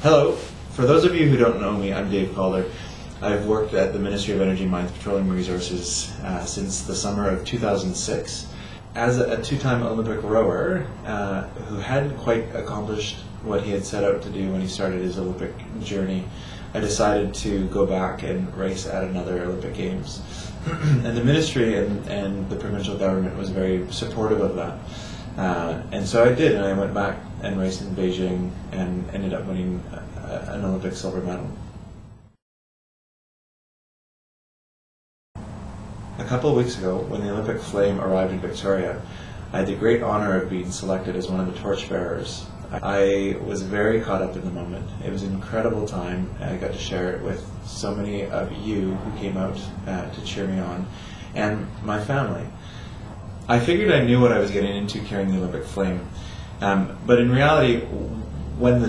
Hello. For those of you who don't know me, I'm Dave Calder. I've worked at the Ministry of Energy, Mines, Petroleum Resources since the summer of 2006. As a two-time Olympic rower who hadn't quite accomplished what he had set out to do when he started his Olympic journey, I decided to go back and race at another Olympic Games. And the ministry and the provincial government was very supportive of that. And so I did, and I went back and raced in Beijing and ended up winning an Olympic silver medal. A couple of weeks ago, when the Olympic flame arrived in Victoria, I had the great honor of being selected as one of the torchbearers. I was very caught up in the moment. It was an incredible time. I got to share it with so many of you who came out to cheer me on, and my family. I figured I knew what I was getting into carrying the Olympic flame, but in reality, when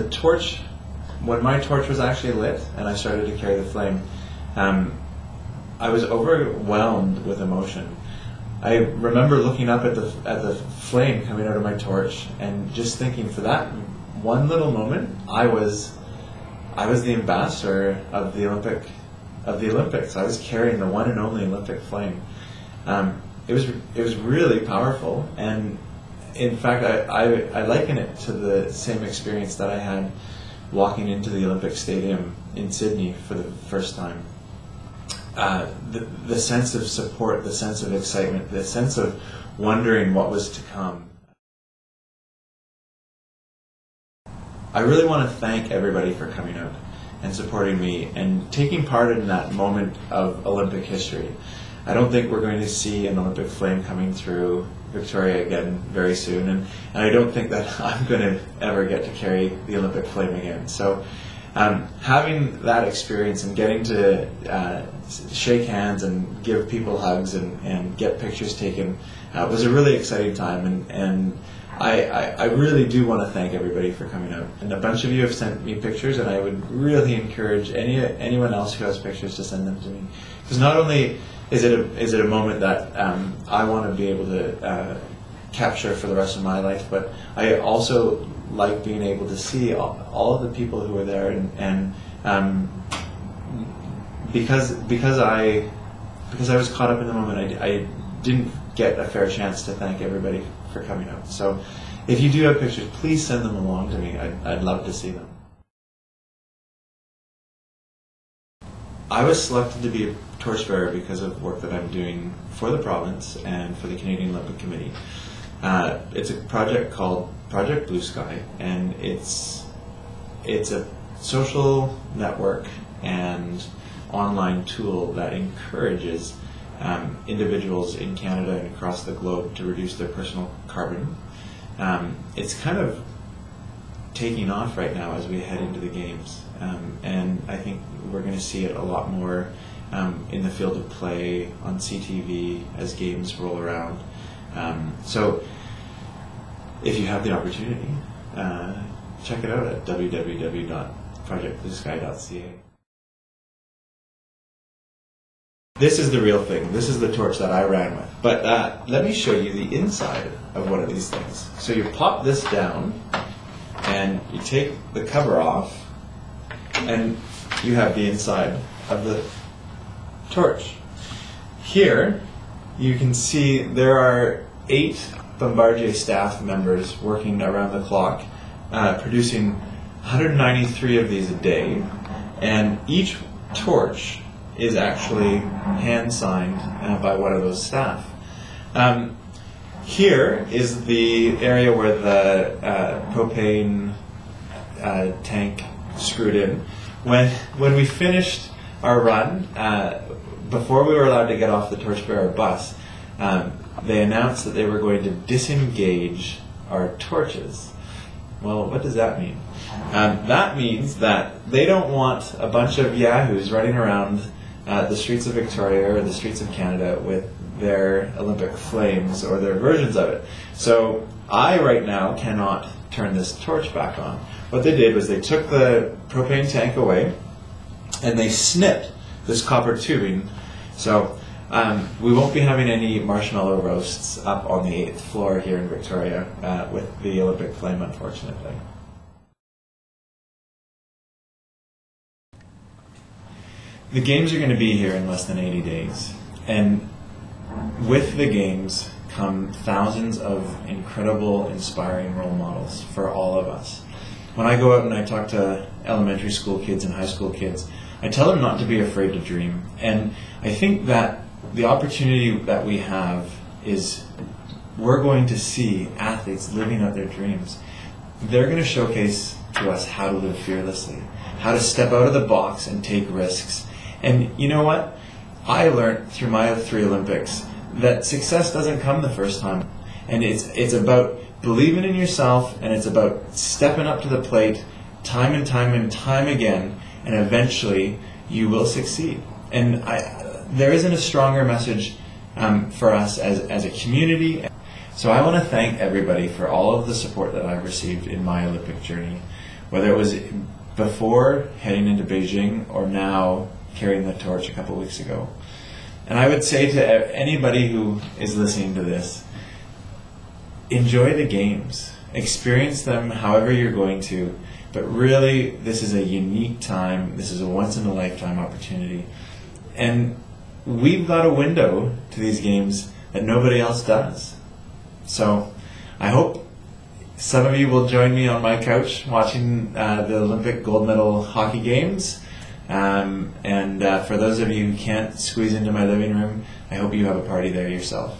my torch was actually lit and I started to carry the flame, I was overwhelmed with emotion. I remember looking up at the flame coming out of my torch and just thinking, for that one little moment, I was the ambassador of the Olympics. I was carrying the one and only Olympic flame. It was really powerful, and in fact, I liken it to the same experience that I had walking into the Olympic Stadium in Sydney for the first time. The sense of support, the sense of excitement, the sense of wondering what was to come. I really want to thank everybody for coming out and supporting me and taking part in that moment of Olympic history. I don't think we're going to see an Olympic flame coming through Victoria again very soon, and I don't think that I'm going to ever get to carry the Olympic flame again. So having that experience and getting to shake hands and give people hugs and get pictures taken was a really exciting time, and I really do want to thank everybody for coming out. And a bunch of you have sent me pictures, and I would really encourage anyone else who has pictures to send them to me, because not only is it a moment that I want to be able to capture for the rest of my life, but I also like being able to see all of the people who were there, and because I was caught up in the moment, I didn't get a fair chance to thank everybody for coming out. So if you do have pictures, please send them along to me. I'd love to see them. I was selected to be a torchbearer because of work that I'm doing for the province and for the Canadian Olympic Committee. It's a project called Project Blue Sky, and it's a social network and online tool that encourages individuals in Canada and across the globe to reduce their personal carbon. It's kind of taking off right now as we head into the Games, and I think we're going to see it a lot more in the field of play, on CTV, as Games roll around. So if you have the opportunity, check it out at www.projectbluesky.ca. This is the real thing. This is the torch that I ran with. But let me show you the inside of one of these things. So you pop this down, and you take the cover off, and you have the inside of the torch. Here, you can see there are 8 Bombardier staff members working around the clock, producing 193 of these a day, and each torch is actually hand-signed by one of those staff. Here is the area where the propane tank screwed in. When we finished our run, before we were allowed to get off the torchbearer bus, they announced that they were going to disengage our torches. Well, what does that mean? That means that they don't want a bunch of yahoos running around the streets of Victoria or the streets of Canada with their Olympic flames or their versions of it. So I right now cannot turn this torch back on. What they did was they took the propane tank away and they snipped this copper tubing. So we won't be having any marshmallow roasts up on the 8th floor here in Victoria with the Olympic flame, unfortunately. The games are going to be here in less than 80 days. And with the games come thousands of incredible, inspiring role models for all of us. When I go out and I talk to elementary school kids and high school kids, I tell them not to be afraid to dream. And I think that the opportunity that we have is we're going to see athletes living out their dreams. They're going to showcase to us how to live fearlessly, how to step out of the box and take risks. And you know what? I learned through my 3 Olympics that success doesn't come the first time. And it's about believing in yourself, and it's about stepping up to the plate time and time and time again, and eventually you will succeed. And there isn't a stronger message for us as a community. So I want to thank everybody for all of the support that I've received in my Olympic journey, whether it was before heading into Beijing or now carrying the torch a couple weeks ago. And I would say to anybody who is listening to this, enjoy the games, experience them however you're going to, but really this is a unique time, this is a once-in-a-lifetime opportunity. And we've got a window to these games that nobody else does. So I hope some of you will join me on my couch watching the Olympic gold medal hockey games. And for those of you who can't squeeze into my living room, I hope you have a party there yourself.